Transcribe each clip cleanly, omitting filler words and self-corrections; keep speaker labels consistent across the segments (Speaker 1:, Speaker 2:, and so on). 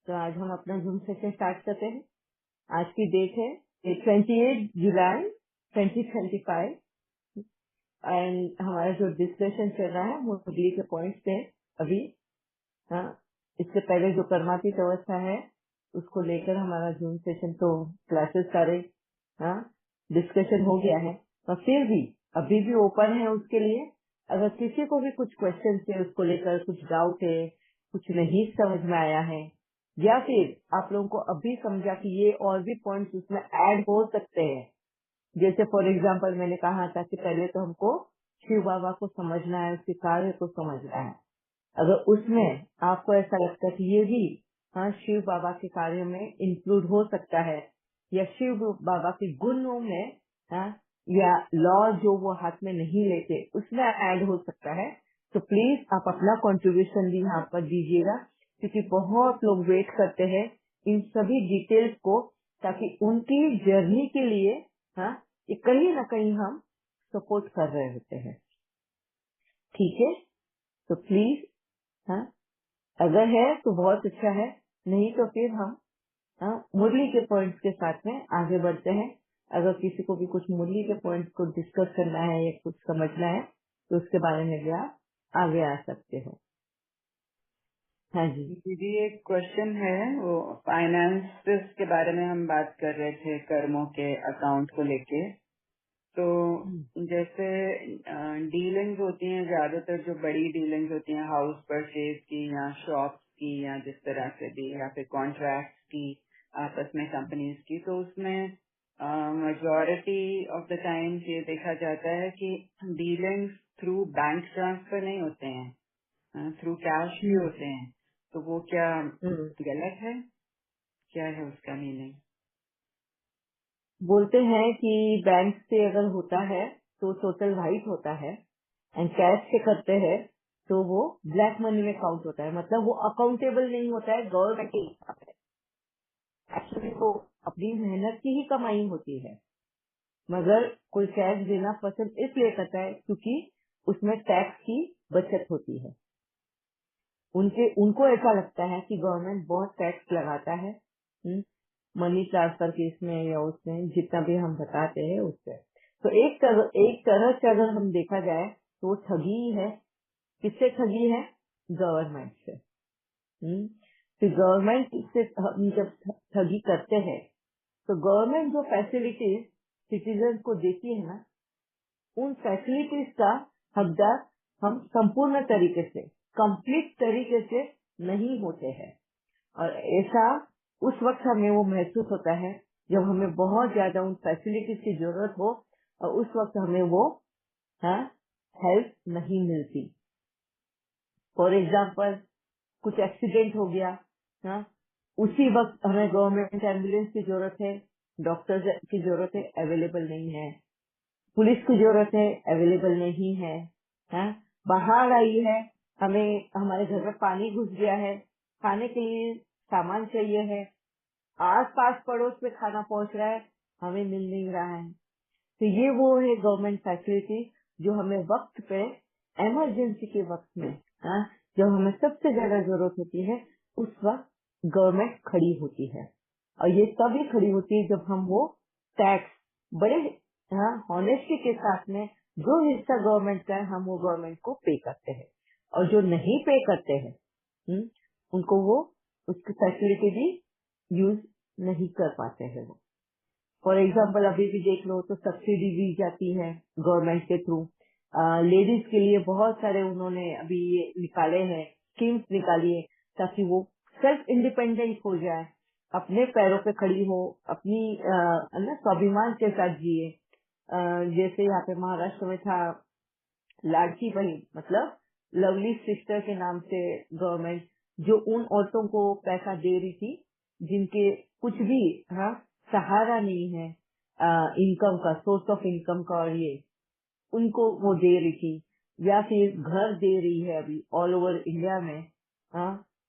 Speaker 1: तो आज हम अपना जूम सेशन स्टार्ट करते हैं। आज की डेट है 28 जुलाई 2025 एंड हमारा जो डिस्कशन चल रहा है वो अगली के पॉइंट्स पे अभी। हाँ, इससे पहले जो कर्मातीत अवस्था है उसको लेकर हमारा जूम सेशन तो क्लासेस सारे हाँ डिस्कशन हो गया है, और फिर भी अभी भी ओपन है उसके लिए। अगर किसी को भी कुछ क्वेश्चन है उसको लेकर कुछ डाउट है, कुछ नहीं समझ में आया है, या फिर आप लोगों को अभी समझा कि ये और भी पॉइंट्स उसमें ऐड हो सकते हैं। जैसे फॉर एग्जांपल मैंने कहा था कि पहले तो हमको शिव बाबा को समझना है, उसके कार्य को समझना है। अगर उसमें आपको ऐसा लगता है कि ये भी हाँ शिव बाबा के कार्य में इंक्लूड हो सकता है, या शिव बाबा के गुणों में हाँ या लॉ जो वो हाथ में नहीं लेते उसमें ऐड हो सकता है, तो प्लीज आप अपना कंट्रीब्यूशन भी यहाँ पर दीजिएगा, क्योंकि बहुत लोग वेट करते हैं इन सभी डिटेल्स को, ताकि उनकी जर्नी के लिए हाँ ये कहीं ना कहीं हम सपोर्ट कर रहे होते हैं। ठीक है, तो प्लीज हाँ अगर है तो बहुत अच्छा है, नहीं तो फिर हम हाँ मुरली के पॉइंट्स के साथ में आगे बढ़ते हैं। अगर किसी को भी कुछ मुरली के पॉइंट्स को डिस्कस करना है या कुछ समझना है तो उसके बारे में भी आप आगे आ सकते हो। हाँ जी
Speaker 2: दीदी, एक क्वेश्चन है। वो फाइनेंसेस के बारे में हम बात कर रहे थे, कर्मों के अकाउंट को लेके। तो जैसे डीलिंग्स होती हैं, ज्यादातर जो बड़ी डीलिंग्स होती हैं हाउस परचेज की या शॉप्स की या जिस तरह से भी, या फिर कॉन्ट्रैक्ट की आपस में कंपनीज की, तो उसमें मेजॉरिटी ऑफ द टाइम ये देखा जाता है कि डीलिंग्स थ्रू बैंक ट्रांसफर नहीं होते हैं, थ्रू कैश भी होते हैं। तो वो क्या गलत है? क्या है उसका मीनिंग?
Speaker 1: बोलते हैं कि बैंक से अगर होता है तो टोटल वाइट होता है, एंड कैश से करते हैं तो वो ब्लैक मनी में काउंट होता है, मतलब वो अकाउंटेबल नहीं होता है गवर्नमेंट के हिसाब से। एक्चुअली वो अपनी मेहनत की ही कमाई होती है, मगर कोई टैक्स देना पसंद इसलिए करता है क्योंकि उसमें टैक्स की बचत होती है। उनको ऐसा लगता है कि गवर्नमेंट बहुत टैक्स लगाता है मनी ट्रांसफर केस में या उसमें जितना भी हम बताते हैं उससे। तो एक तरह से अगर हम देखा जाए तो वो ठगी ही है। किससे ठगी है? गवर्नमेंट से। तो गवर्नमेंट से हम जब ठगी करते हैं तो गवर्नमेंट जो फैसिलिटीज सिटीजन को देती है ना, उन फैसिलिटीज का हकदार हम संपूर्ण तरीके से, कंप्लीट तरीके से नहीं होते हैं। और ऐसा उस वक्त हमें वो महसूस होता है जब हमें बहुत ज्यादा उन फैसिलिटीज की जरूरत हो, और उस वक्त हमें वो हेल्प नहीं मिलती। फॉर एग्जाम्पल कुछ एक्सीडेंट हो गया, हाँ उसी वक्त हमें गवर्नमेंट एम्बुलेंस की जरूरत है, डॉक्टर की जरूरत है, अवेलेबल नहीं है। पुलिस की जरूरत है, अवेलेबल नहीं है। हाँ? बाढ़ आई है, हमें हमारे घर में पानी घुस गया है, खाने के लिए सामान चाहिए है, आस पास पड़ोस में खाना पहुंच रहा है, हमें मिल नहीं रहा है। तो ये वो है गवर्नमेंट फैसिलिटी जो हमें वक्त पे, इमरजेंसी के वक्त में हाँ जब हमें सबसे ज्यादा जरूरत होती है उस वक्त गवर्नमेंट खड़ी होती है। और ये तभी खड़ी होती है जब हम वो टैक्स बड़े हॉनेस्टी के साथ में जो हिस्सा गवर्नमेंट का है हम वो गवर्नमेंट को पे करते हैं, और जो नहीं पे करते हैं उनको वो उसकी फैसिलिटी भी यूज नहीं कर पाते हैं वो। फॉर एग्जाम्पल अभी भी देख लो तो सब्सिडी दी जाती है गवर्नमेंट के थ्रू। लेडीज के लिए बहुत सारे उन्होंने अभी ये निकाले हैं, स्कीम्स निकाली है, ताकि वो सेल्फ इंडिपेंडेंट हो जाए, अपने पैरों पे खड़ी हो, अपनी ना स्वाभिमान के साथ जिए। जैसे यहाँ पे महाराष्ट्र में था लाड़की बहन, मतलब लवली सिस्टर के नाम से गवर्नमेंट जो उन औरतों को पैसा दे रही थी जिनके कुछ भी सहारा नहीं है इनकम का, सोर्स ऑफ इनकम का, और ये उनको वो दे रही थी। या फिर घर दे रही है अभी ऑल ओवर इंडिया में,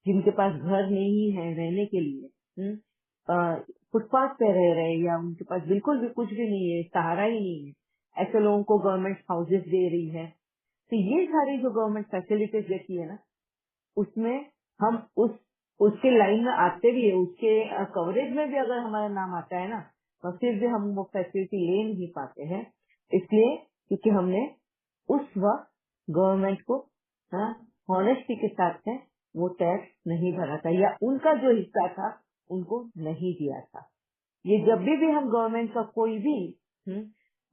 Speaker 1: जिनके पास घर नहीं है रहने के लिए, फुटपाथ पे रह रहे हैं या उनके पास बिल्कुल भी कुछ भी नहीं है, सहारा ही नहीं है, ऐसे लोगों को गवर्नमेंट हाउसेस दे रही है। तो ये सारी जो गवर्नमेंट फैसिलिटीज देती है ना, उसमें हम उस उसके लाइन में आते भी है, उसके कवरेज में भी अगर हमारा नाम आता है ना, तो फिर भी हम वो फैसिलिटी ले नहीं पाते हैं। इसलिए क्योंकि हमने उस वक्त गवर्नमेंट को हॉनेस्टी के साथ में वो टैक्स नहीं भरा था, या उनका जो हिस्सा था उनको नहीं दिया था। ये जब भी हम गवर्नमेंट का कोई भी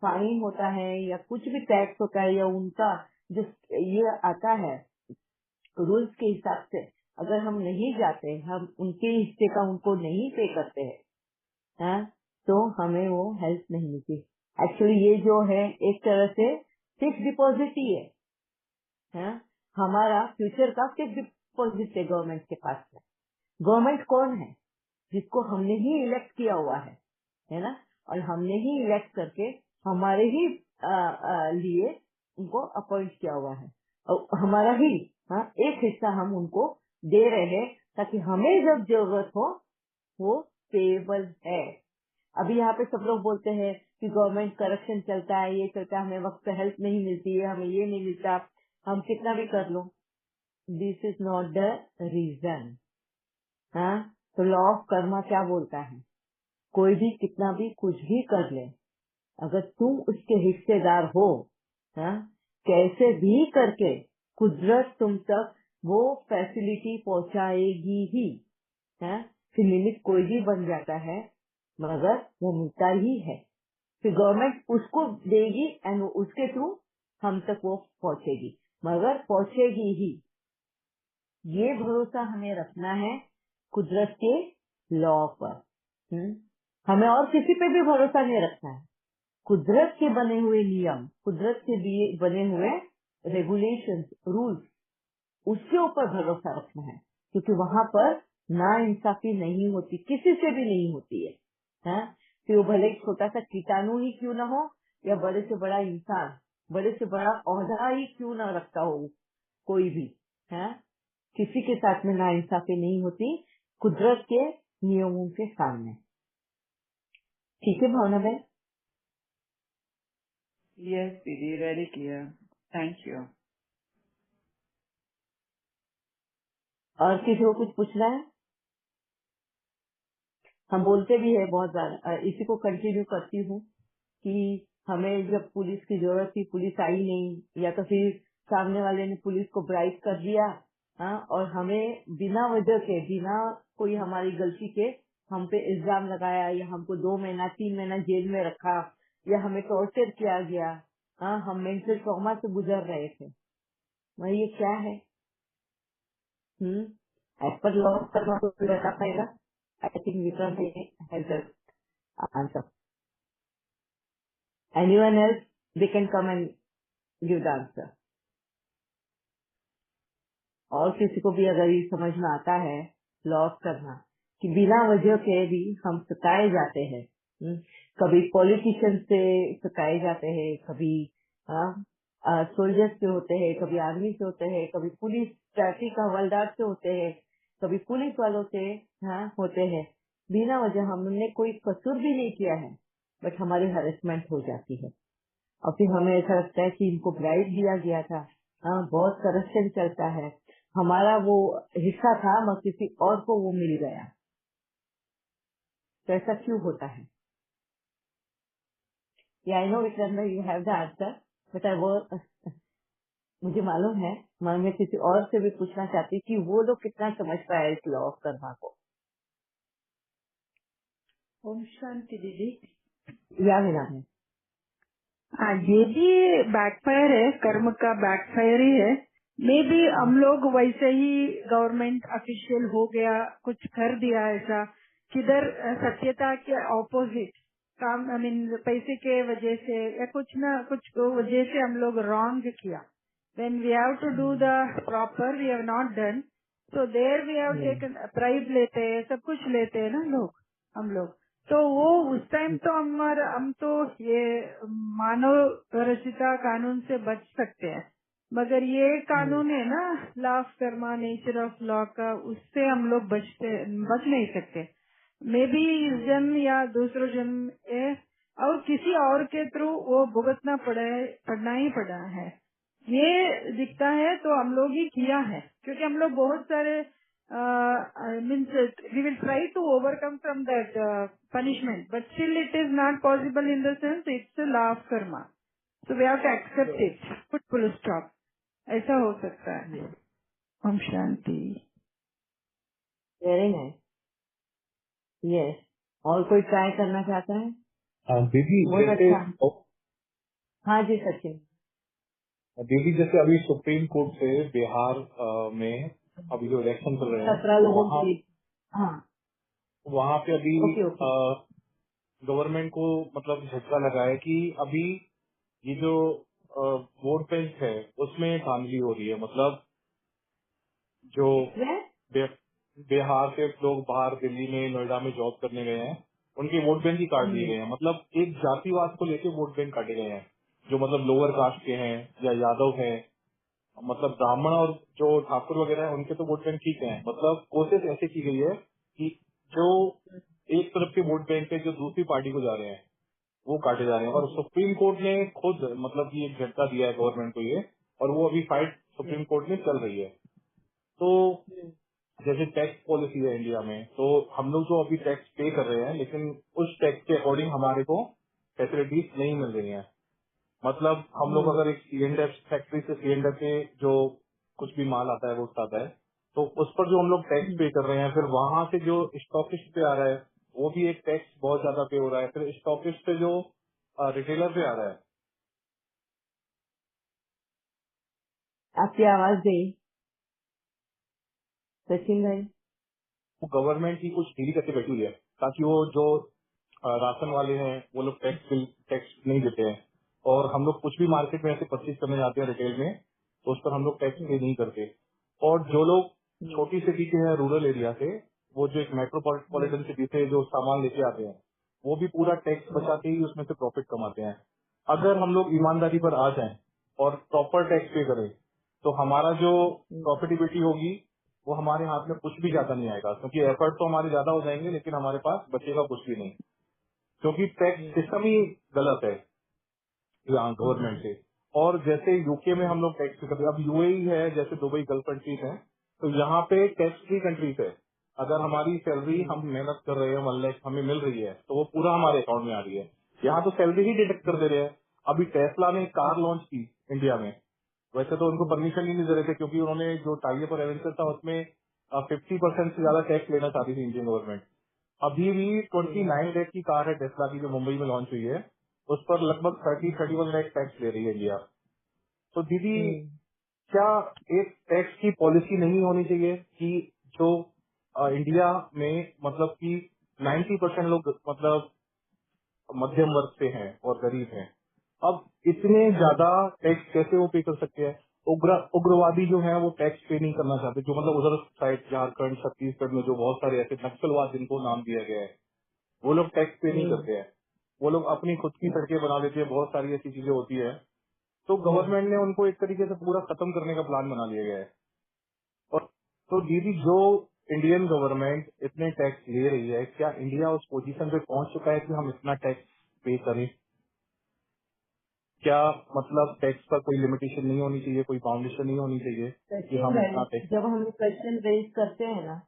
Speaker 1: फाइन होता है या कुछ भी टैक्स होता है, या उनका जो ये आता है रूल्स के हिसाब से, अगर हम नहीं जाते, हम उनके हिस्से का उनको नहीं पे करते हैं, तो हमें वो हेल्प नहीं मिलती। एक्चुअली ये जो है एक तरह से फिक्स डिपॉजिट ही है, हमारा फ्यूचर का फिक्स डिपॉजिट है गवर्नमेंट के पास में। गवर्नमेंट कौन है? जिसको हमने ही इलेक्ट किया हुआ है ना, और हमने ही इलेक्ट करके हमारे ही लिए उनको अपॉइंट किया हुआ है, और हमारा ही एक हिस्सा हम उनको दे रहे हैं, ताकि हमें जब जरूरत हो वो पेएबल है। अभी यहाँ पे सब लोग बोलते हैं कि गवर्नमेंट करप्शन चलता है, ये चलता है, हमें वक्त पे हेल्प नहीं मिलती है, हमें ये नहीं मिलता, हम कितना भी कर लो। This is not the reason. तो लॉ ऑफ कर्मा क्या बोलता है? कोई भी कितना भी कुछ भी कर ले, अगर तुम उसके हिस्सेदार हो, कैसे भी करके कुदरत तुम तक वो फैसिलिटी पहुंचाएगी ही। फिर लिमिट कोई भी बन जाता है, मगर वो मिलता ही है। फिर गवर्नमेंट उसको देगी एंड उसके थ्रू हम तक वो पहुंचेगी, मगर पहुंचेगी ही। ये भरोसा हमें रखना है कुदरत के लॉ पर। हमें और किसी पे भी भरोसा नहीं रखना है। कुदरत के बने हुए नियम, कुदरत के बने हुए रेगुलेशंस, रूल्स, उसके ऊपर भरोसा रखना है, क्योंकि वहां पर ना इंसाफी नहीं होती, किसी से भी नहीं होती है। फिर वो भले छोटा सा कीटाणु ही क्यों ना हो, या बड़े से बड़ा इंसान, बड़े से बड़ा ओहदा ही क्यों ना रखता हो कोई भी, है किसी के साथ में ना इंसाफी नहीं होती कुदरत के नियमों के सामने। ठीक है भावना बहन?
Speaker 2: यस दीदी, वेरी क्लियर, थैंक यू।
Speaker 1: और किसी को कुछ पूछना है? हम बोलते भी है बहुत ज्यादा, इसी को कंटिन्यू करती हूँ कि हमें जब पुलिस की जरूरत थी, पुलिस आई नहीं, या तो फिर सामने वाले ने पुलिस को ब्राइब कर दिया, और हमें बिना वजह के, बिना कोई हमारी गलती के हम पे इल्जाम लगाया, या हमको 2 महीना 3 महीना जेल में रखा, या हमें टॉर्चर किया गया, हम मेंटल ट्रॉमा से गुजर रहे थे। वही ये क्या है? एज पर लॉ करना तो बता पाएगा। I think Vikram has answer. Anyone else, they can come and give the answer. और किसी को भी अगर ये समझ में आता है लॉस करना, कि बिना वजह के भी हम सताए जाते हैं, कभी पॉलिटिशियन से सताए जाते हैं, कभी सोल्जर्स से होते हैं, कभी आर्मी से होते हैं, कभी पुलिस ट्रैफिक हवलदार से होते हैं, कभी पुलिस वालों से होते हैं। बिना वजह हमने कोई कसूर भी नहीं किया है, बट हमारी हरेसमेंट हो जाती है, और फिर हमें ऐसा लगता है कि इनको ब्राइब दिया गया था, बहुत करप्शन चलता है, हमारा वो हिस्सा था मगर किसी और को वो मिल गया। तो ऐसा क्यों होता है? I know Vikram you have the answer, but मुझे मालूम है, मैं किसी और से भी पूछना चाहती कि वो लोग कितना समझ पाए इस लॉ ऑफ कर्मा को।
Speaker 3: ओम शांति दीदी।
Speaker 1: या बिना है?
Speaker 3: हाँ, ये भी बैकफायर है, कर्म का बैकफायर ही है। मे भी हम लोग वैसे ही गवर्नमेंट ऑफिशियल हो गया, कुछ कर दिया ऐसा, किधर सत्यता के ऑपोजिट काम, आई मीन पैसे के वजह से या कुछ ना कुछ वजह से हम लोग रॉन्ग किया। When we have to do the proper, we have not done, so there we have taken bribe, लेते हैं, सब कुछ लेते हैं ना लोग, हम लोग। तो वो उस टाइम तो हम तो ये मानव रचिता कानून से बच सकते हैं, मगर ये कानून है ना law of Karma, nature of law का, उससे हम लोग बच नहीं सकते। मे बी इस जन्म या दूसरे जन्म और किसी और के थ्रू वो भुगतना पड़ना ही पड़ा है। ये दिखता है तो हम लोग ही किया है, क्योंकि हम लोग बहुत सारे means we will try to overcome from that punishment, but still it is not possible in the sense it's a law of karma. So we have to accept it. Put full stop. ऐसा हो सकता है. Om Shanti.
Speaker 1: Very nice. Yes. और कोई try करना चाहता है?
Speaker 4: दीदी
Speaker 1: बहुत
Speaker 4: जैसे
Speaker 1: अच्छा. हाँ जी सचिन.
Speaker 4: दीदी जैसे अभी सुप्रीम कोर्ट से बिहार में अभी जो इलेक्शन चल रहे हैं
Speaker 1: 17 लोगों
Speaker 4: वहाँ
Speaker 1: की. हाँ.
Speaker 4: वहाँ पे अभी
Speaker 1: ओके ओके.
Speaker 4: गवर्नमेंट को मतलब झटका लगा है कि अभी ये जो वोट बैंक है उसमें धांधली हो रही है. मतलब जो
Speaker 1: इसमें
Speaker 4: बिहार से लोग बाहर दिल्ली में नोएडा में जॉब करने गए हैं उनके वोट बैंक ही काट दिए गए हैं. मतलब एक जातिवाद को लेके वोट बैंक काटे गए हैं. जो मतलब लोअर कास्ट के हैं या यादव हैं, मतलब ब्राह्मण और जो ठाकुर वगैरह है उनके तो वोट बैंक ठीक है. मतलब कोशिश ऐसे की गई है कि जो एक तरफ के वोट बैंक है जो दूसरी पार्टी को जा रहे हैं वो काटे जा रहे हैं. और सुप्रीम कोर्ट ने खुद मतलब कि एक झटका दिया है गवर्नमेंट को ये, और वो अभी फाइट सुप्रीम कोर्ट में चल रही है. तो जैसे टैक्स पॉलिसी है इंडिया में, तो हम लोग जो अभी टैक्स पे कर रहे हैं लेकिन उस टैक्स के अकॉर्डिंग हमारे को फैसिलिटीज नहीं मिल रही हैं. मतलब हम लोग अगर एक C&F फैक्ट्री से C&F पे जो कुछ भी माल आता है वो आता है तो उस पर जो हम लोग टैक्स पे कर रहे हैं, फिर वहां से जो स्टॉकिस्ट पे आ रहा है वो भी एक टैक्स बहुत ज्यादा पे हो रहा है. फिर स्टॉकिस्ट पे जो रिटेलर पे आ रहा है.
Speaker 1: आपकी आवाज गई सचिन भाई.
Speaker 4: वो गवर्नमेंट की कुछ ढीली करके बैठी हुई है ताकि वो जो राशन वाले हैं वो लोग टैक्स नहीं देते हैं. और हम लोग कुछ भी मार्केट में ऐसे परचेज करने जाते हैं रिटेल में तो उस पर हम लोग टैक्स पे नहीं करते. और जो लोग छोटी सिटी के हैं रूरल एरिया से, वो जो एक मेट्रोपॉलिटन सिटी से जो सामान लेके आते हैं वो भी पूरा टैक्स बचाते ही उसमें से प्रॉफिट कमाते हैं. अगर हम लोग ईमानदारी पर आ जाएं और प्रॉपर टैक्स पे करें तो हमारा जो प्रॉफिटेबिलिटी होगी वो हमारे हाथ में कुछ भी ज्यादा नहीं आएगा. क्योंकि एफर्ट तो हमारे ज्यादा हो जाएंगे लेकिन हमारे पास बचेगा कुछ भी नहीं. क्योंकि टैक्स सिस्टम ही गलत है यहाँ गवर्नमेंट से. और जैसे यूके में हम लोग टैक्स पे करते हैं, अब यूएई है जैसे दुबई गल्फ कंट्रीज है, तो यहाँ पे टैक्स फ्री कंट्रीज है. अगर हमारी सैलरी हम मेहनत कर रहे हैं 1 लाख हमें मिल रही है तो वो पूरा हमारे अकाउंट में आ रही है. यहाँ तो सैलरी ही डिडक्ट कर दे रहे हैं. अभी टेस्ला ने कार लॉन्च की इंडिया में. वैसे तो उनको परमिशन ही नहीं दे रहे थे क्योंकि उन्होंने जो टाइप और एवेंचर था उसमें 50% से ज्यादा टैक्स लेना चाहती थी इंडियन गवर्नमेंट. अभी भी 29 लाख की कार है टेस्ला की जो मुंबई में लॉन्च हुई है, उस पर लगभग 31 लाख टैक्स ले रही है इंडिया. तो दीदी क्या एक टैक्स की पॉलिसी नहीं होनी चाहिए कि जो इंडिया में मतलब कि 90% लोग मतलब मध्यम वर्ग से हैं और गरीब हैं, अब इतने ज्यादा टैक्स कैसे वो पे कर सकते हैं? उग्रवादी जो हैं वो टैक्स पे नहीं करना चाहते. जो मतलब उधर साइड झारखंड छत्तीसगढ़ में जो बहुत सारे ऐसे नक्सलवाद जिनको नाम दिया गया है वो लोग टैक्स पे नहीं करते हैं. वो लोग अपनी खुद की सड़कें बना देते हैं. बहुत सारी ऐसी चीजें होती है. तो गवर्नमेंट ने उनको एक तरीके से पूरा खत्म करने का प्लान बना लिया गया है. और तो दीदी जो इंडियन गवर्नमेंट इतने टैक्स ले रही है, क्या इंडिया उस पोजीशन पे पहुंच चुका है कि हम इतना टैक्स पे करें? क्या मतलब टैक्स पर कोई लिमिटेशन नहीं होनी चाहिए, कोई बाउंडेशन नहीं होनी चाहिए कि
Speaker 1: सचिन
Speaker 4: हम इतना
Speaker 1: भाई,
Speaker 4: टैक्स?
Speaker 1: जब हम क्वेश्चन रेज करते हैं ना,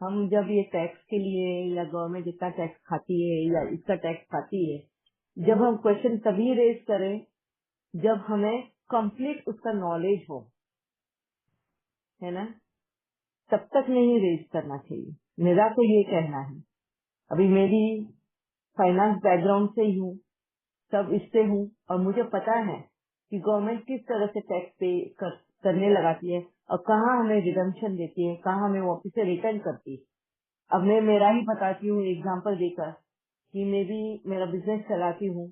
Speaker 1: हम जब ये टैक्स के लिए या गवर्नमेंट इतना टैक्स खाती है या इसका टैक्स खाती है, जब हम क्वेश्चन तभी रेज करें जब हमें कंप्लीट उसका नॉलेज हो, है ना. तब तक नहीं रेज करना चाहिए. मेरा तो ये कहना है. अभी मेरी फाइनेंस बैकग्राउंड से ही हूँ, सब इससे हूँ, और मुझे पता है कि गवर्नमेंट किस तरह से टैक्स पे करने लगाती है और कहाँ हमें रिडम्पशन देती है, कहाँ हमें वापिस से रिटर्न करती है. अब मैं मेरा ही बताती हूँ एग्जांपल देकर कि मैं भी मेरा बिजनेस चलाती हूँ.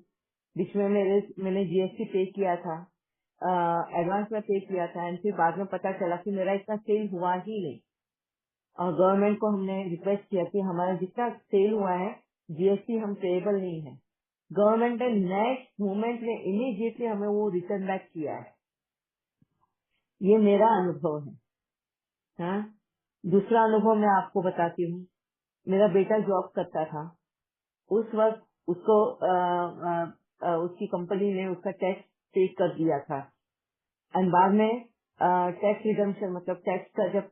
Speaker 1: बीच में मैंने जीएसटी पे किया था, एडवांस में पे किया था, एंड फिर बाद में पता चला कि मेरा इतना सेल हुआ ही नहीं. और गवर्नमेंट को हमने रिक्वेस्ट किया कि हमारा जितना सेल हुआ है जीएसटी हम पेएबल नहीं है. गवर्नमेंट ने नेक्स्ट मोमेंट में इमीडिएटली हमें वो रिटर्न बैक किया है. ये मेरा अनुभव है. हाँ, दूसरा अनुभव मैं आपको बताती हूँ. मेरा बेटा जॉब करता था. उस वक्त उसको उसकी कंपनी ने उसका टैक्स पे कर दिया था, एंड बाद में टैक्स रिडम्पशन मतलब टैक्स का जब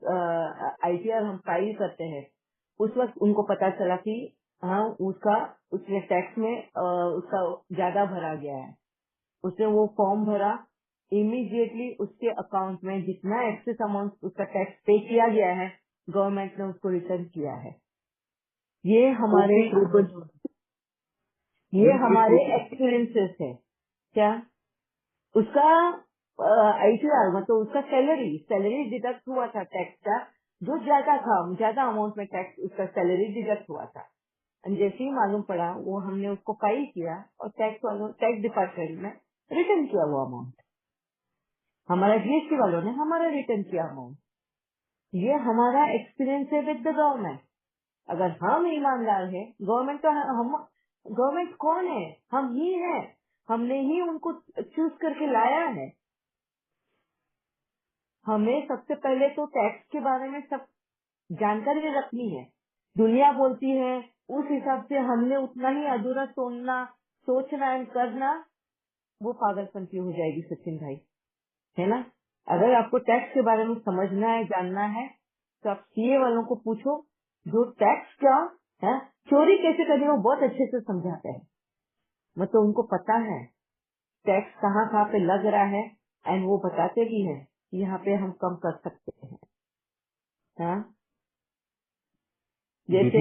Speaker 1: आईटीआर हम फाइल करते हैं उस वक्त उनको पता चला कि हाँ उसने टैक्स में उसका ज्यादा भरा गया है, उसने वो फॉर्म भरा, इमीडिएटली उसके अकाउंट में जितना एक्सेस अमाउंट उसका टैक्स पे किया गया है गवर्नमेंट ने उसको रिटर्न किया है। ये हमारे एक्सपीरियंसेस है। क्या उसका आईटीआर मतलब उसका सैलरी डिडक्ट हुआ था टैक्स का, जो ज्यादा अमाउंट में टैक्स उसका सैलरी डिडक्ट हुआ था। जैसे ही मालूम पड़ा वो हमने उसको फाइल किया और टैक्स डिपार्टमेंट में रिटर्न किया वो अमाउंट, हमारा जीएसटी वालों ने हमारा रिटर्न किया अमाउंट। ये हमारा एक्सपीरियंस है विद द गवर्नमेंट। अगर हम ईमानदार है, गवर्नमेंट कौन है? हम ही हैं, हमने ही उनको चूज करके लाया है। हमें सबसे पहले तो टैक्स के बारे में सब जानकारी रखनी है। दुनिया बोलती है उस हिसाब से हमने उतना ही अधूरा सोचना एंड करना, वो पागलपंती हो जाएगी सचिन भाई, है ना। अगर आपको टैक्स के बारे में समझना है, जानना है, तो आप सीए वालों को पूछो, जो टैक्स क्या है, चोरी कैसे करनी वो बहुत अच्छे से समझाते हैं। मतलब उनको पता है टैक्स कहाँ कहाँ पे लग रहा है, एंड वो बताते भी हैं यहाँ पे हम कम कर सकते हैं। हाँ जैसे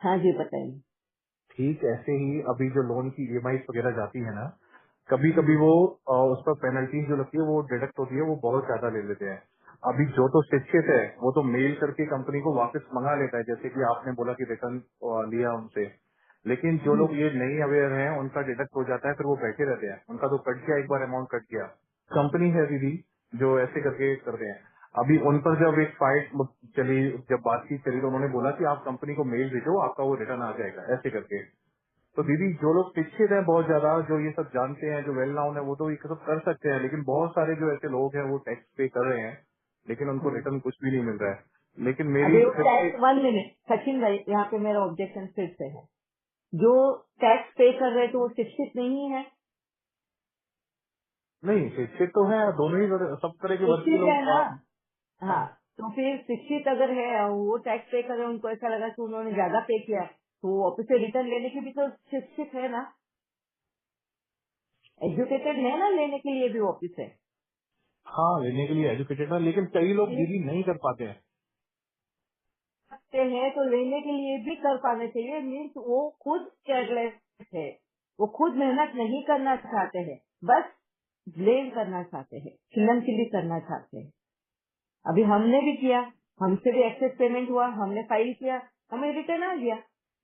Speaker 1: हाँ जी बताइए।
Speaker 4: ठीक ऐसे ही अभी जो लोन की ईएमआई वगैरह जाती है ना, कभी कभी वो उस पर पेनल्टी जो लगती है वो डिडक्ट होती है, वो बहुत ज्यादा ले लेते हैं। अभी जो तो शिक्षित है वो तो मेल करके कंपनी को वापस मंगा लेता है, जैसे कि आपने बोला कि रिटर्न लिया उनसे। लेकिन जो लोग ये नहीं अवेयर हैं उनका डिडक्ट हो जाता है, फिर वो बैठे रहते हैं, उनका तो कट गया, एक बार अमाउंट कट गया। कंपनी है दीदी जो ऐसे करके करते हैं। अभी उन पर जब एक फाइट चली, जब बातचीत चली, तो उन्होंने बोला कि आप कंपनी को मेल भेजो, आपका वो रिटर्न आ जाएगा, ऐसे करके। तो दीदी जो लोग शिक्षित हैं बहुत ज्यादा, जो ये सब जानते हैं, जो वेल नाउन है, वो तो ये सब कर सकते हैं। लेकिन बहुत सारे जो ऐसे लोग हैं वो टैक्स पे कर रहे हैं, लेकिन उनको रिटर्न कुछ भी नहीं मिल रहा है। लेकिन मेरी
Speaker 1: अभी 1 मिनट सचिन भाई, यहाँ पे मेरा ऑब्जेक्शन फिर से है। जो टैक्स पे कर रहे तो वो शिक्षित नहीं है?
Speaker 4: नहीं, शिक्षित तो है, दोनों ही सब तरह के वर्ग के
Speaker 1: शिक्षित है
Speaker 4: लोग।
Speaker 1: ना। हाँ, तो फिर शिक्षित अगर है, वो टैक्स पे कर रहे, उनको ऐसा लगा कि उन्होंने ज्यादा पे किया, तो वो ऑफिस से रिटर्न लेने के भी तो शिक्षित है ना, एजुकेटेड है ना, लेने के लिए भी ऑफिस है।
Speaker 4: हाँ, लेने के लिए एजुकेटेड है, लेकिन कई लोग दीदी नहीं कर पाते हैं।
Speaker 1: सकते हैं तो लेने के लिए भी कर पाने चाहिए। मीन्स वो खुद केयरलेस है, वो खुद मेहनत नहीं करना चाहते हैं, बस ब्लेम करना चाहते हैं, खिल्लम-खिल्ली करना चाहते हैं। अभी हमने भी किया, हमसे भी एक्सेस पेमेंट हुआ, हमने फाइल किया, हमें रिटर्न आ गया।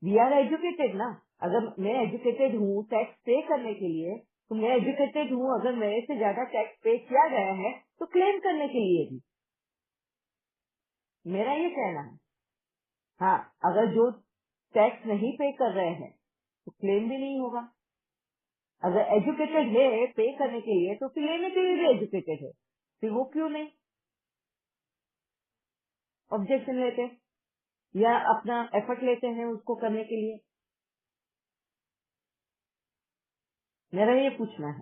Speaker 1: वी आर एजुकेटेड ना। अगर मैं एजुकेटेड हूँ टैक्स पे करने के लिए, तो मैं एजुकेटेड हूँ, अगर मेरे से ज्यादा टैक्स पे किया गया है तो क्लेम करने के लिए भी, मेरा ये कहना है। हाँ, अगर जो टैक्स नहीं पे कर रहे हैं तो क्लेम भी नहीं होगा। अगर एजुकेटेड है पे करने के लिए तो फिर लेने के लिए भी एजुकेटेड है, फिर वो क्यों नहीं ऑब्जेक्शन लेते या अपना एफर्ट लेते हैं उसको करने के लिए? मेरा ये पूछना है।